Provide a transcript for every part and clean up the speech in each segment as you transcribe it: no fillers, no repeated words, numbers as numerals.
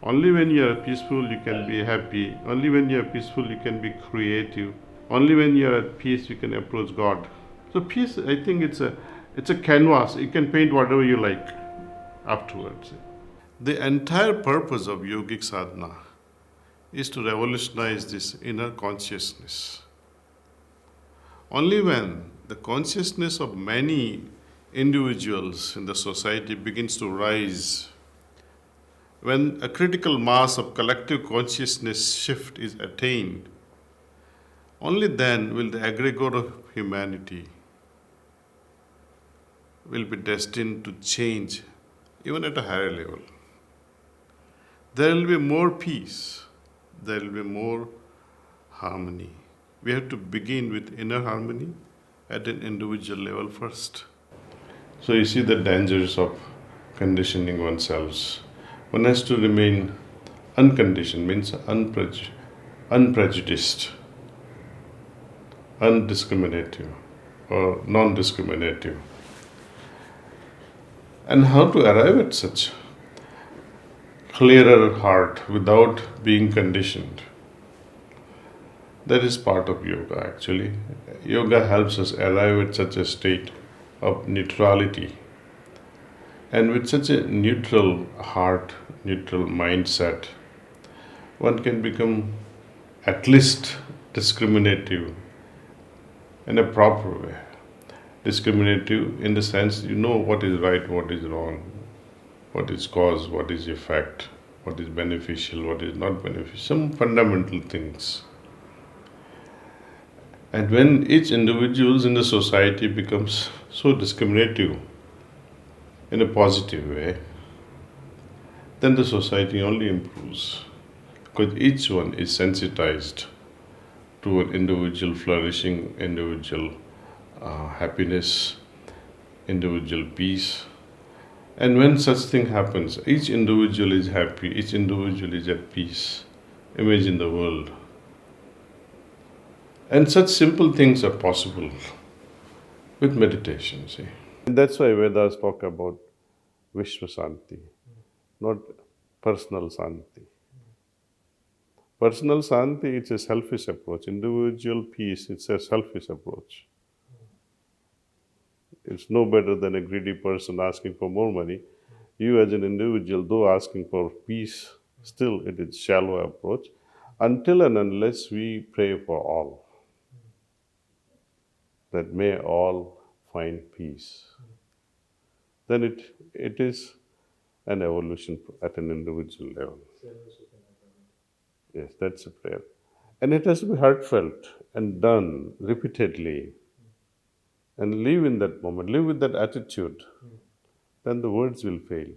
Only when you are peaceful, you can be happy. Only when you are peaceful, you can be creative. Only when you are at peace, you can approach God. So peace, I think it's a canvas. You can paint whatever you like afterwards. The entire purpose of yogic sadhana is to revolutionize this inner consciousness. Only when the consciousness of many individuals in the society begins to rise, when a critical mass of collective consciousness shift is attained, only then will the aggregate of humanity will be destined to change even at a higher level. There will be more peace, there will be more harmony. We have to begin with inner harmony at an individual level first. So you see the dangers of conditioning oneself. One has to remain unconditioned, means unprejudiced, undiscriminative, or non-discriminative. And how to arrive at such clearer heart without being conditioned? That is part of yoga actually. Yoga helps us arrive at such a state of neutrality. And with such a neutral heart, neutral mindset, one can become at least discriminative in a proper way. Discriminative in the sense you know what is right, what is wrong, what is cause, what is effect, what is beneficial, what is not beneficial, some fundamental things. And when each individual in the society becomes so discriminative in a positive way, then the society only improves because each one is sensitized to an individual flourishing, individual happiness, individual peace. And when such thing happens, each individual is happy, each individual is at peace. Imagine the world. And such simple things are possible with meditation, see. And that's why Vedas talk about Vishwa Shanti, not personal Shanti. Personal Shanti, it's a selfish approach. Individual peace, it's a selfish approach. It's no better than a greedy person asking for more money. You as an individual, though asking for peace, still it is shallow approach until and unless we pray for all. That may all find peace. Then it is an evolution at an individual level. Yes, that's a prayer. And it has to be heartfelt and done repeatedly. And live in that moment, live with that attitude. Then the words will fail.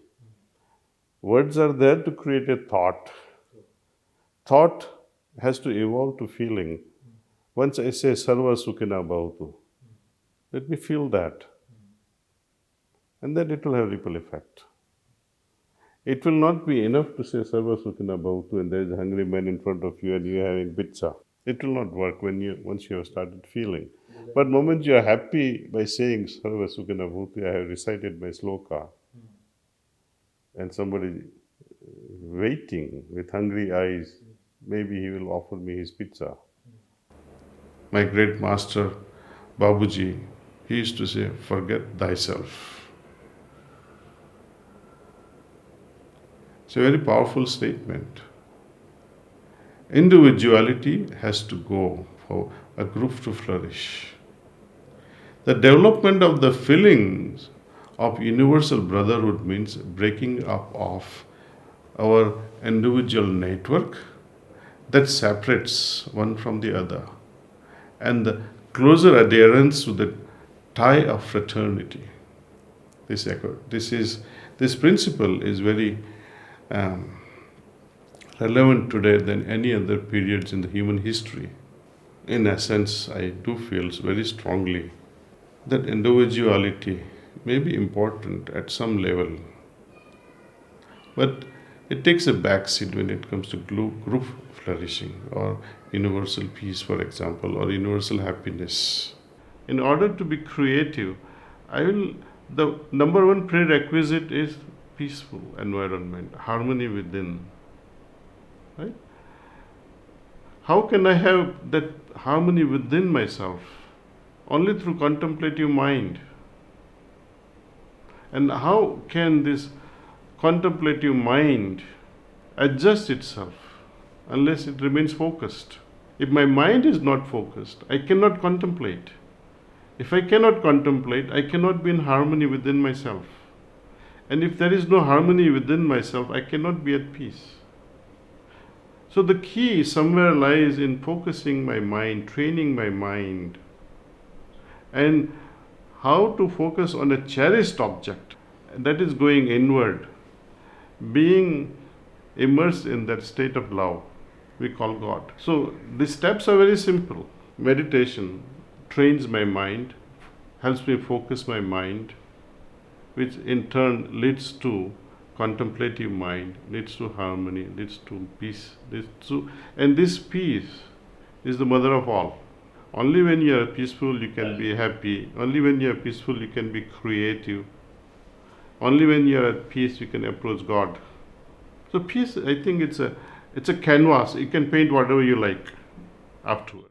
Words are there to create a thought. Thought has to evolve to feeling. Once I say Sarva Sukhina Bhavatu, let me feel that. And then it will have ripple effect. It will not be enough to say Sarva Sukhina Bhavatu and there is a hungry man in front of you and you are having pizza. It will not work once you have started feeling. But the moment you are happy by saying Sarva Sukhina Bhavatu, I have recited my sloka, and somebody waiting with hungry eyes, maybe he will offer me his pizza. My great master, Babuji, he used to say, forget thyself. It's a very powerful statement. Individuality has to go for a group to flourish. The development of the feelings of universal brotherhood means breaking up of our individual network that separates one from the other, and the closer adherence to the tie of fraternity. This principle is very relevant today than any other periods in the human history. In essence, I do feel very strongly that individuality may be important at some level, but it takes a backseat when it comes to group flourishing or universal peace, for example, or universal happiness. In order to be creative, the number one prerequisite is peaceful environment, harmony within. right? How can I have that harmony within myself? Only through contemplative mind. And how can this contemplative mind adjust itself unless it remains focused? If my mind is not focused, I cannot contemplate. If I cannot contemplate, I cannot be in harmony within myself. And if there is no harmony within myself, I cannot be at peace. So the key somewhere lies in focusing my mind, training my mind, and how to focus on a cherished object that is going inward, being immersed in that state of love we call God. So the steps are very simple. Meditation trains my mind, helps me focus my mind, which in turn leads to contemplative mind, leads to harmony, leads to peace, and this peace is the mother of all. Only when you are peaceful you can be happy. Only when you are peaceful you can be creative. Only when you are at peace you can approach God. So peace, I think it's a canvas. You can paint whatever you like afterward.